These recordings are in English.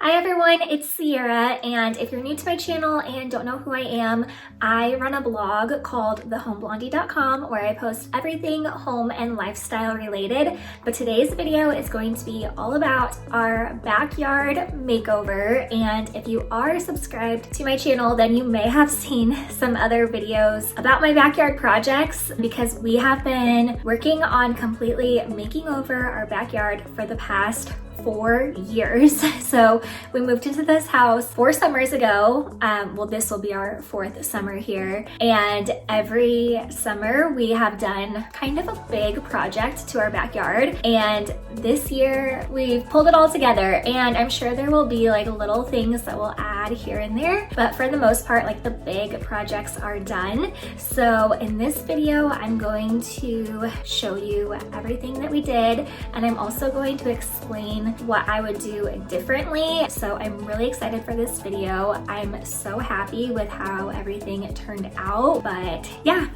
Hi everyone, it's Ciara, and if you're new to my channel and don't know who I am, I run a blog called thehomeblondie.com where I post everything home and lifestyle related, but today's video is going to be all about our backyard makeover. And if you are subscribed to my channel, then you may have seen some other videos about my backyard projects, because we have been working on completely making over our backyard for the past 4 years. So we moved into this house 4 summers ago. Well, this will be our 4th summer here. And every summer we have done kind of a big project to our backyard. And this year we've pulled it all together, and I'm sure there will be like little things that we'll add here and there. But for the most part, like the big projects are done. So in this video, I'm going to show you everything that we did. And I'm also going to explain what I would do differently. So I'm really excited for this video. I'm so happy with how everything turned out, but yeah,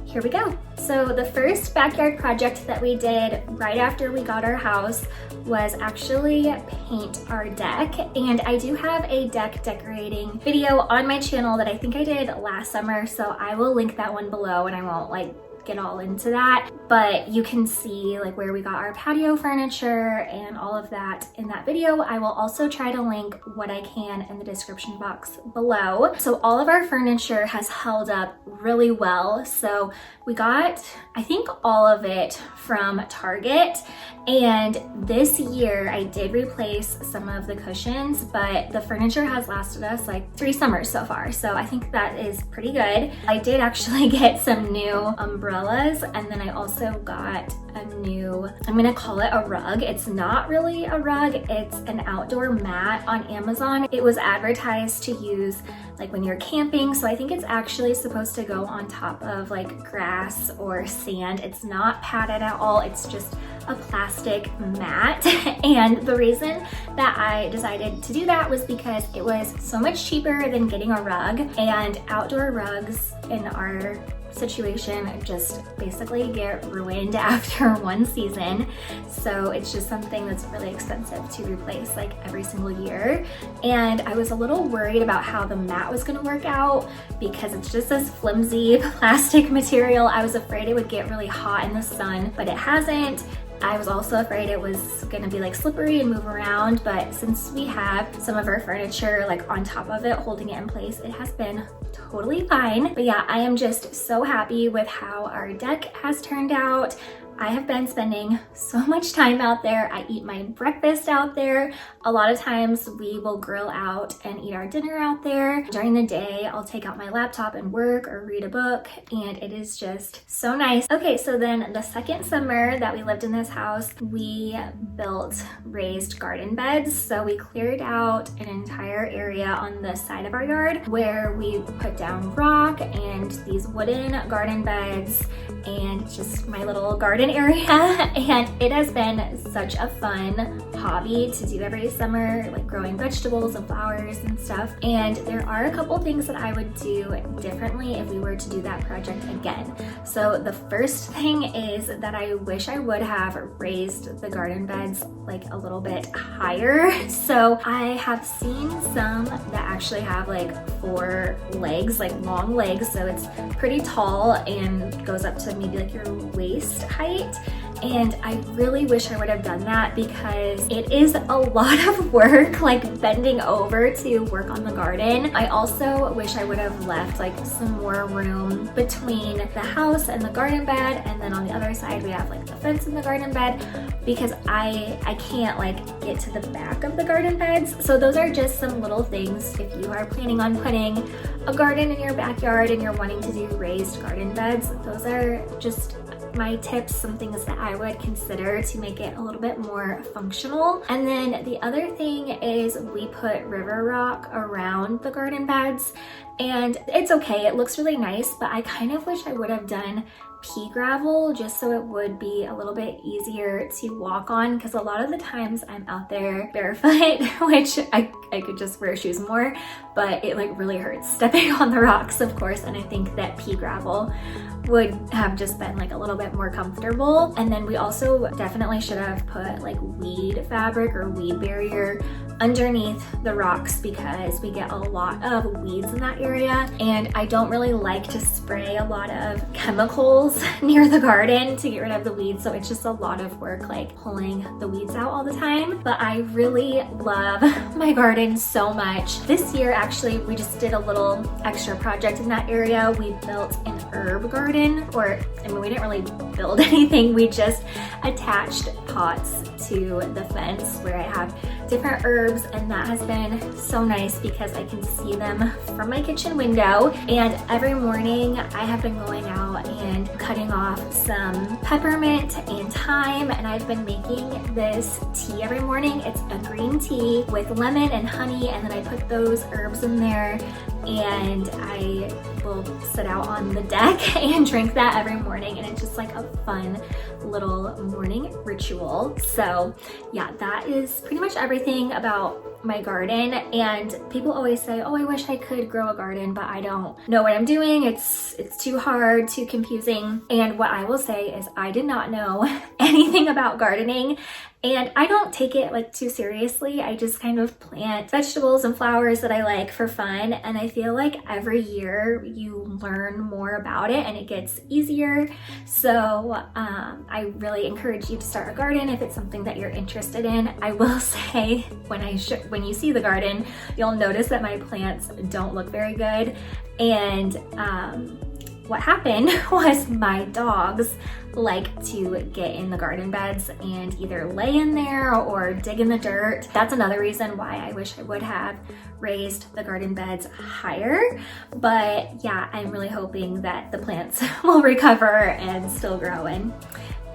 here we go. So the first backyard project that we did right after we got our house was actually paint our deck. And I do have a deck decorating video on my channel that I think I did last summer, so I will link that one below, and I won't like get all into that, but you can see like where we got our patio furniture and all of that in that video. I will also try to link what I can in the description box below. So all of our furniture has held up really well. So we got, I think, all of it from Target, and this year I did replace some of the cushions, but the furniture has lasted us like 3 summers so far, so I think that is pretty good. I did actually get some new umbrellas, and then I also got a new, I'm gonna call it a rug. It's not really a rug, it's an outdoor mat on Amazon. It was advertised to use like when you're camping, so I think it's actually supposed to go on top of like grass or sand. It's not padded at all, it's just a plastic mat. And the reason that I decided to do that was because it was so much cheaper than getting a rug, and outdoor rugs in our situation just basically get ruined after 1 season. So it's just something that's really expensive to replace like every single year. And I was a little worried about how the mat was gonna work out because it's just this flimsy plastic material. I was afraid it would get really hot in the sun, but it hasn't. I was also afraid it was gonna be like slippery and move around, but since we have some of our furniture like on top of it holding it in place, it has been totally fine. But yeah, I am just so happy with how our deck has turned out. I have been spending so much time out there. I eat my breakfast out there. A lot of times we will grill out and eat our dinner out there. During the day, I'll take out my laptop and work or read a book, and it is just so nice. Okay, so then the second summer that we lived in this house, we built raised garden beds. So we cleared out an entire area on the side of our yard where we put down rock and these wooden garden beds and just my little garden area. And it has been such a fun hobby to do every summer, like growing vegetables and flowers and stuff. And there are a couple things that I would do differently if we were to do that project again. So the first thing is that I wish I would have raised the garden beds like a little bit higher. So I have seen some that actually have like 4 legs, like long legs, so it's pretty tall and goes up to maybe like your waist height. And I really wish I would have done that because it is a lot of work, like bending over to work on the garden. I also wish I would have left like some more room between the house and the garden bed, and then on the other side we have like the fence and the garden bed, because I can't like get to the back of the garden beds. So those are just some little things if you are planning on putting a garden in your backyard and you're wanting to do raised garden beds. Those are just my tips, some things that I would consider to make it a little bit more functional. And then the other thing is we put river rock around the garden beds, and it's okay, it looks really nice, but I kind of wish I would have done pea gravel just so it would be a little bit easier to walk on, because a lot of the times I'm out there barefoot, which I could just wear shoes more, but it like really hurts stepping on the rocks, of course, and I think that pea gravel would have just been like a little bit more comfortable. And then we also definitely should have put like weed fabric or weed barrier underneath the rocks because we get a lot of weeds in that area, and I don't really like to spray a lot of chemicals near the garden to get rid of the weeds, so it's just a lot of work like pulling the weeds out all the time. But I really love my garden so much. This year actually we just did a little extra project in that area. We built an herb garden, or I mean we didn't really build anything, we just attached pots to the fence where I have different herbs, and that has been so nice because I can see them from my kitchen window. And every morning I have been going out and cutting off some peppermint and thyme, and I've been making this tea every morning. It's a green tea with lemon and honey, and then I put those herbs in there and I will sit out on the deck and drink that every morning, and it's just like a fun little morning ritual. So yeah, that is pretty much everything about my garden. And people always say, oh, I wish I could grow a garden, but I don't know what I'm doing. It's too hard, too confusing. And what I will say is I did not know anything about gardening, and I don't take it like too seriously. I just kind of plant vegetables and flowers that I like for fun, and I feel like every year you learn more about it and it gets easier. So I really encourage you to start a garden if it's something that you're interested in. I will say when you see the garden, you'll notice that my plants don't look very good, and what happened was my dogs like to get in the garden beds and either lay in there or dig in the dirt. That's another reason why I wish I would have raised the garden beds higher. But yeah, I'm really hoping that the plants will recover and still grow, and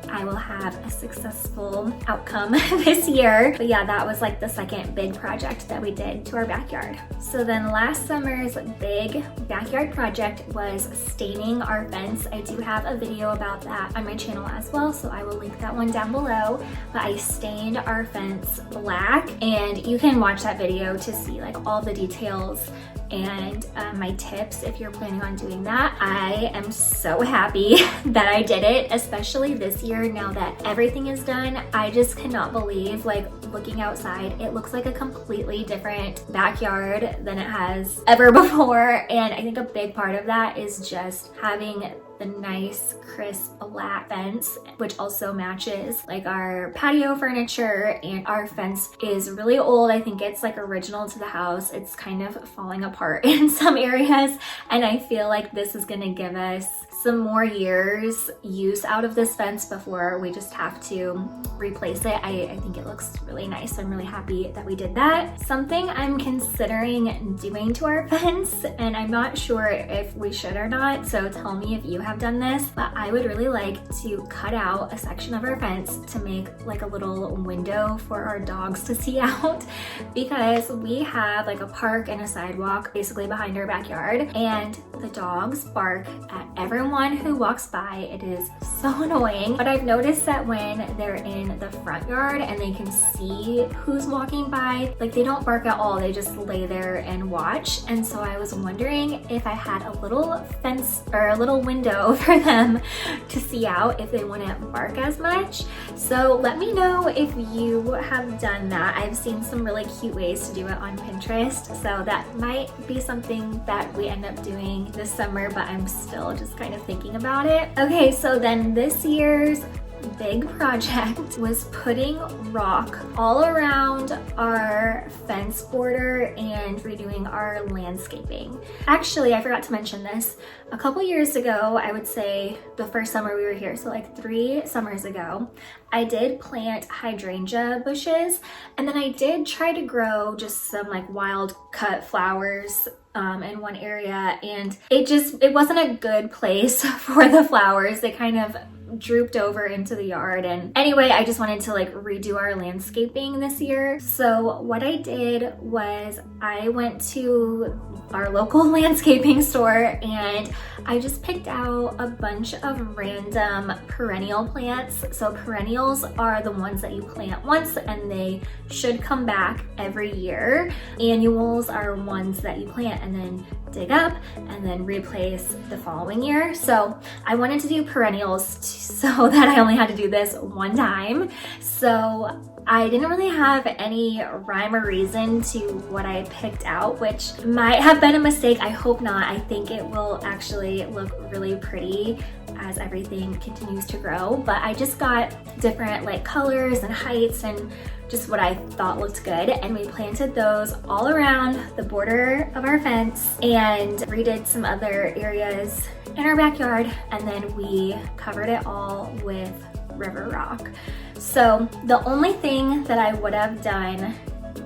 I will have a successful outcome this year. But yeah, that was like the second big project that we did to our backyard. So then last summer's big backyard project was staining our fence. I do have a video about that on my channel as well, so I will link that one down below. But I stained our fence black, and you can watch that video to see like all the details and my tips if you're planning on doing that. I am so happy that I did it, especially this year now that everything is done. I just cannot believe, like, looking outside, it looks like a completely different backyard than it has ever before. And I think a big part of that is just having the nice crisp black fence, which also matches like our patio furniture, and our fence is really old. I think it's like original to the house. It's kind of falling apart in some areas, and I feel like this is gonna give us some more years use out of this fence before we just have to replace it. I think it looks really nice. I'm really happy that we did that. Something I'm considering doing to our fence, and I'm not sure if we should or not, so tell me if you have done this, but I would really like to cut out a section of our fence to make like a little window for our dogs to see out, because we have like a park and a sidewalk basically behind our backyard, and the dogs bark at everyone who walks by. It is so annoying, but I've noticed that when they're in the front yard and they can see who's walking by, like they don't bark at all, they just lay there and watch. And so I was wondering if I had a little fence or a little window for them to see out if they wouldn't bark as much. So let me know if you have done that. I've seen some really cute ways to do it on Pinterest, so that might be something that we end up doing this summer, but I'm still just kind of thinking about it. Okay, so then this year's big project was putting rock all around our fence border and redoing our landscaping. Actually, I forgot to mention this. A couple years ago, I would say the first summer we were here, so like 3 summers ago, I did plant hydrangea bushes, and then I did try to grow just some like wild cut flowers in one area, and it wasn't a good place for the flowers. They kind of drooped over into the yard. And anyway, I just wanted to like redo our landscaping this year. So what I did was I went to our local landscaping store and I just picked out a bunch of random perennial plants. So perennials are the ones that you plant once and they should come back every year. Annuals are ones that you plant and then dig up and then replace the following year. So I wanted to do perennials so that I only had to do this one time. So I didn't really have any rhyme or reason to what I picked out, which might have been a mistake. I hope not. I think it will actually look really pretty as everything continues to grow, but I just got different like colors and heights and just what I thought looked good, and we planted those all around the border of our fence and redid some other areas in our backyard, and then we covered it all with river rock. So the only thing that I would have done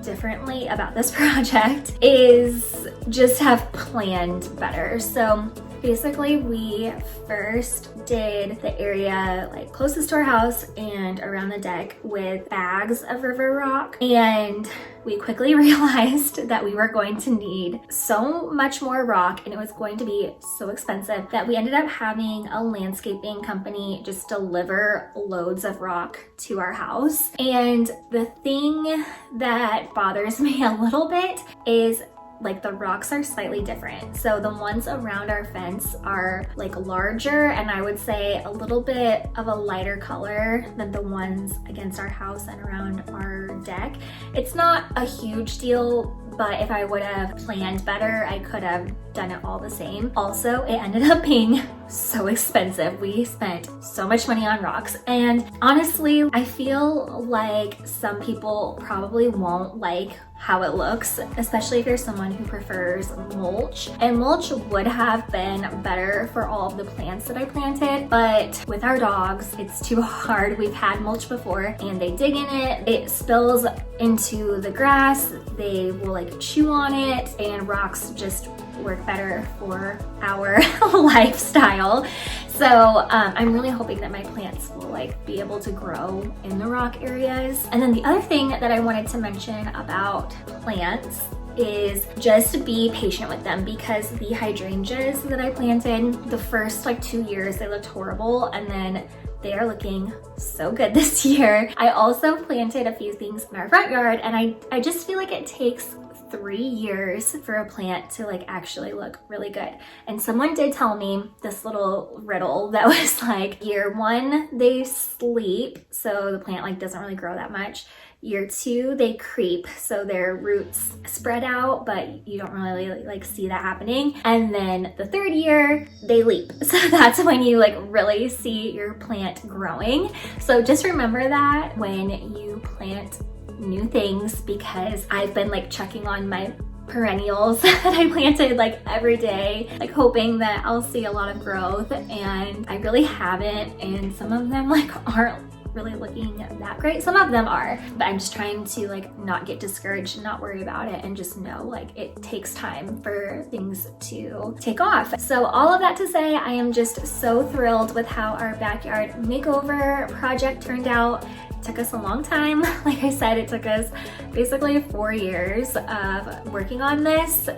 differently about this project is just have planned better. So basically we first did the area like closest to our house and around the deck with bags of river rock, and we quickly realized that we were going to need so much more rock and it was going to be so expensive that we ended up having a landscaping company just deliver loads of rock to our house. And the thing that bothers me a little bit is like the rocks are slightly different. So the ones around our fence are like larger and I would say a little bit of a lighter color than the ones against our house and around our deck. It's not a huge deal, but if I would have planned better, I could have done it all the same. Also, it ended up being so expensive. We spent so much money on rocks, and honestly, I feel like some people probably won't like how it looks, especially if you're someone who prefers mulch. And mulch would have been better for all of the plants that I planted, but with our dogs, it's too hard. We've had mulch before and they dig in it, it spills into the grass, they will like chew on it, and rocks just work better for our lifestyle. So I'm really hoping that my plants will like be able to grow in the rock areas. And then the other thing that I wanted to mention about plants is just be patient with them, because the hydrangeas that I planted, the first like 2 years, they looked horrible, and then they are looking so good this year. I also planted a few things in our front yard, and I just feel like it takes 3 years for a plant to like actually look really good. And someone did tell me this little riddle that was like, year 1 they sleep, so the plant like doesn't really grow that much. Year 2 they creep, so their roots spread out, but you don't really like see that happening. And then the 3rd year they leap, so that's when you like really see your plant growing. So just remember that when you plant new things, because I've been like checking on my perennials that I planted like every day, like hoping that I'll see a lot of growth, and I really haven't, and some of them like aren't really looking that great. Some of them are, but I'm just trying to like not get discouraged and not worry about it, and just know like it takes time for things to take off. So all of that to say, I am just so thrilled with how our backyard makeover project turned out. Took us a long time. Like I said, it took us basically 4 years of working on this,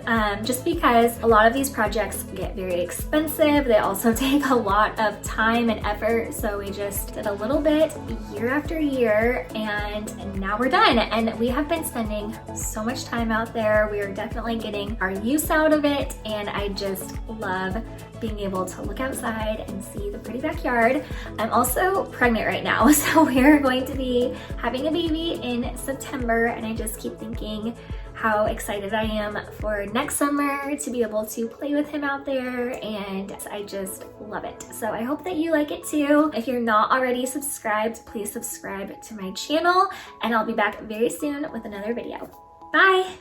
just because a lot of these projects get very expensive. They also take a lot of time and effort, so we just did a little bit year after year, and now we're done. And we have been spending so much time out there. We are definitely getting our use out of it, and I just love being able to look outside and see the pretty backyard. I'm also pregnant right now, so we're going to be having a baby in September, and I just keep thinking how excited I am for next summer to be able to play with him out there, and I just love it. So I hope that you like it too. If you're not already subscribed, please subscribe to my channel, and I'll be back very soon with another video. Bye!